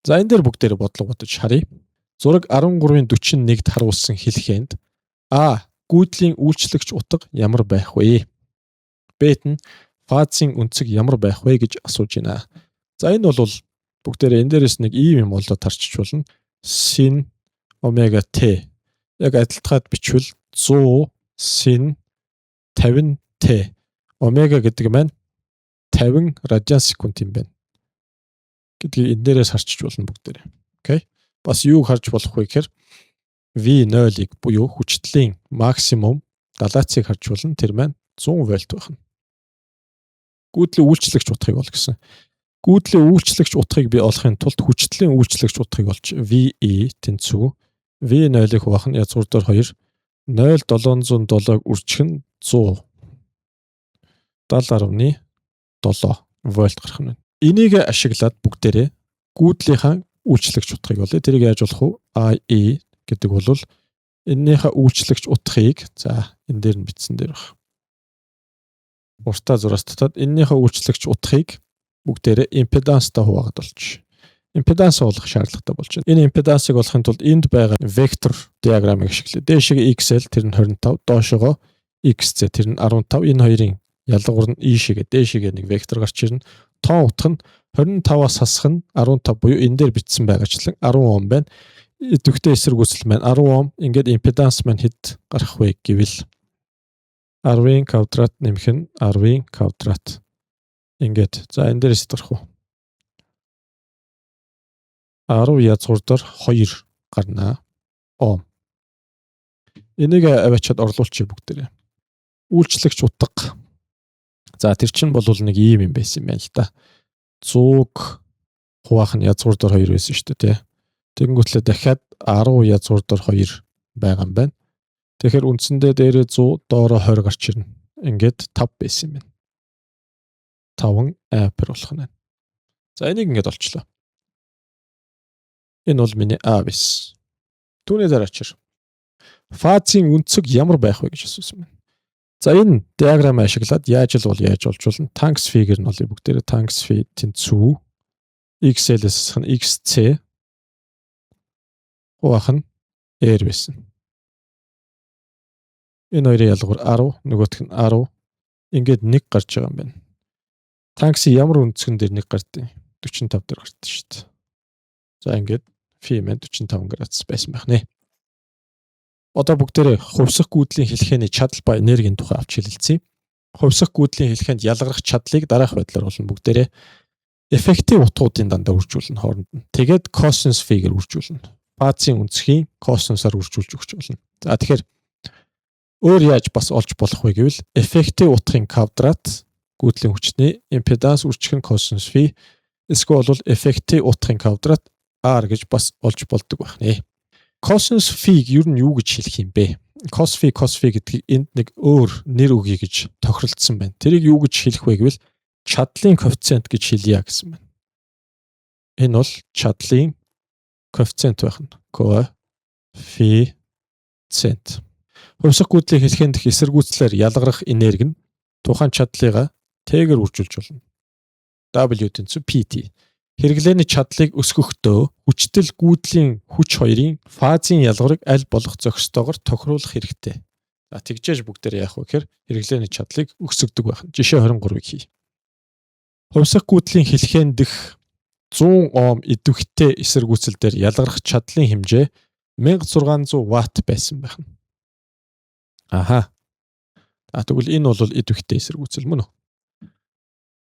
За энэ дээр бүгдээр бодлого бодож харъя. Зураг 13-41-д харуулсан хэлхээнд А. Гүйдлийн үйлчлэгч утга ямар байх вэ? Б. Фазын үнцэг ямар байх вэ гэж асууж байна. За энэ бол бүгдээр энэ дээрээс нэг ийм юм болоод тарчиж болно. Sin omega t яг адилтгаад бичвэл 100 sin 50 t. Омега гэдэг маань 50 радиан секунд юм байна. Гэдгийг энэ дээрээс харчиж болно бүгдээр. Окей. Бас юу харж болох вэ гэхээр V0-ыг буюу хүчтлийн максимум далаацыг харж болно. Тэр маань 100 вольт байна. Гүйдлийн үйлчлэгч утгыг ол гэсэн. Гүйдлийн үйлчлэгч утгыг бий олохын тулд хүчтлийн үйлчлэгч утгыг олж VE тэнцүү V0-ыг хуваах нь язгуурдаар 2 0,707-г үржих нь 100 70.7 вольт гарах нь. Энийг ашиглаад бүгдээрээ гүйдлийнхаа үйлчлэгч утгыг олъё. Тэрийг яаж болох вэ? IE гэдэг бол энэнийхээ үйлчлэгч утгыг за энэ дээр нь бичсэн дээр баг. Уртаа зураас татаад энэнийхээ үйлчлэгч утгыг бүгдээрээ импеданстай хуваагаад болж. Импеданс олох шаардлагатай болж байна. Энэ импедансыг олохын тулд энд байгаа вектор диаграмыг ашиглая. Дээшээ XL тэр нь 25, доошогоо XZ тэр нь 15. Энэ хоёрын ялгуур нь ийшээгээ дээшээгээ нэг вектор гарч ирнэ. Тоон утга нь 25-аас хасах нь 15 буюу энэ дээр бичсэн байгаачлан 10 Ом байна. Идэвхтэй эсэргүүцэл маань 10 Ом. Ингээд импеданс маань хэд гарах вэ гэвэл 10-ийн квадрат нэмэх нь 10-ийн квадрат. Ингээд за энэ дээрээс гарах уу? 10 язгуурдаар 2 гарнаа. Ом. Энийг аваачаад орлуулчих бүгдээрээ. Үйлчлэгч утга. За тэр чинь бол нэг ийм юм байсан юм байна л да. 100-г хуваах нь язгуурдаар 2 байсан шүү дээ, тий. Тэгэнгүүтлээ дахиад 10 язгуурдаар 2 байгаа юм байна. Тэгэхээр үндсэндээ дээрээ 100, доороо 20 гарч ирнэ. Ингээд 5 байсан юм байна. 5 ампер болох нь. За энийг ингээд олчлоо. Энэ бол миний А биш. Түүний дараачаар фазын үнцэг ямар байх вэ гэж асуусан байна. За энэ диаграм ашиглаад яаж л бол яаж олж болно? Tanks figure нь бол бүгдээрээ Tanks phi тэнцүү XL-с хан XC хуваах нь R байсан. Энэ хоёрын ялгуур 10, нөгөөх нь 10. Ингээд 1 гарч байгаа юм байна. Tanks ямар үнцгэн дээр 1 гардыг 45 дээр гардаг шүү дээ. За ингээд phi маань 45 градус байсан байх нэ. Одоо бүгдээрээ хувьсах гүйдлийн хэлхээний чадал ба энергийн тухай авч хэлэлцгээе. Хувьсах гүйдлийн хэлхээнд ялгарх чадлыг дараах байдлаар болон бүгдээрээ эффектив утгуудын дандаа үржүүлнэ хооронд нь. Тэгээд cosines figure үржүүлнэ. Фазын үнцгийн cosines-аар үржүүлж өгч болно. За тэгэхээр өөр яаж бас олж болох вэ гэвэл эффектив утгын квадрат гүйдлийн хүчний импеданс үржих нь cosines phi эсвэл бол эффектив утгын квадрат R гэж бас олж болдог байх нэ. Cosines phi юу нь юу гэж хэлэх юм бэ? Cos phi гэдгийг энд нэг өөр нэр өгье гэж тохиролцсон байна. Тэрийг юу гэж хэлэх вэ гэвэл чадлын коэффициент гэж хэлье гэсэн байна. Энэ бол чадлын коэффициент байх нь. Коэффициент. Хувьсах гүйдлийн хэлхээнд эсэргүүцлээр ялгарх энерги нь тухайн чадлыгаа T-гээр үржүүлж болно. W тэнцүү PT. Хэрэглээний чадлыг өсгөхдөө хүчтэл гүйдлийн хүч хоёрын фазын ялгарыг аль болох зохистойгоор тохируулах хэрэгтэй. За тэгжээж бүгдээр яах вэ гэхээр хэрэглээний чадлыг өсгөдөг байх. Жишээ 23-ыг хий. Хувьсах гүйдлийн хэлхээнд дэх 100 Ом идэвхтэй эсэргүүцэл дээр ялгарх чадлын хэмжээ 1600 Вт байсан байх. Аха. Тэгвэл энэ бол идэвхтэй эсэргүүцэл мөн үү?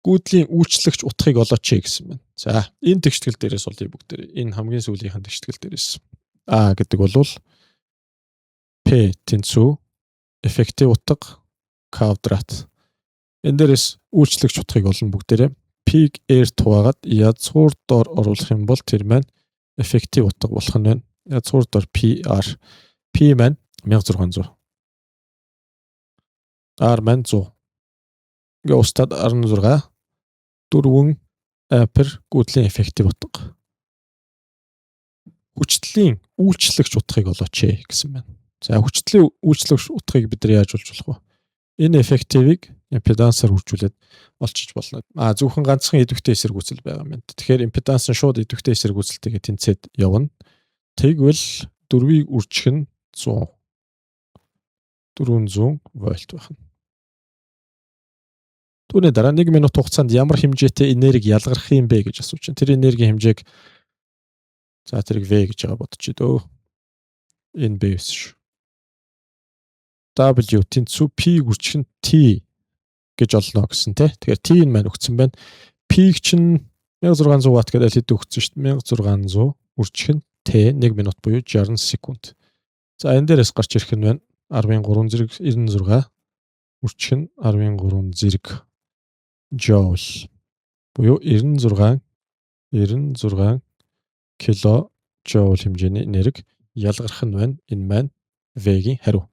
Гүйдлийн үйлчлэгч утгыг олооч гэсэн байна. За энэ тэгштгэл дээрээс олъё бүгдээр. Энэ хамгийн сүүлийнхэн тэгштгэл дээрээс. А гэдэг бол P тэнцүү эффектив утга квадрат. Энэ дээрээс үйлчлэгч утгыг олно бүгдээрээ. P-г R-т хуваагаад язгуур доор оруулах юм бол тэр маань эффектив утга болох нь байна. Язгуур доор PR. P маань 1600. R маань 100. Ингээ устдад 16 4 ампер гүйдлийн эффектив утга. Хүчтлийн үйлчлэгч утгыг олооч гэсэн байна. За хүчтлийн үйлчлэгч утгыг бид нар яаж олж болох вэ? Энэ эффективыг импедансаар үржүүлээд олчиж болно. Зөвхөн ганцхан идэвхтэй эсэргүүцэл байгаа юм. Тэгэхээр импеданс нь шууд идэвхтэй эсэргүүцэлтэйгээ тэнцээд явна. Тэгвэл дөрвийг үржих нь 100 400 вольт байна. Түүний дараа 1 минут хугацаанд ямар хэмжээтэй энерги ялгарх юм бэ гэж асууж байна. Тэр энергийн хэмжээг тэрийг V гэж байгаа бодчих дөө. Энэ B биш шүү. W тэнцүү P үржих нь T гэж олно гэсэн тий. Тэгэхээр T нь маань өгсөн байна. P чинь 1600 Вт гэдэг хэд өгсөн шүү дээ. 1600 үржих нь T 1 минут буюу 60 секунд. Энэ дээрээс гарч ирэх нь байна. 13 зэрэг 96 үржих нь 13 зэрэг joule буюу 96 кило joule хэмжээний энерги ялгарх нь байна. Энэ маань V-гийн хариу.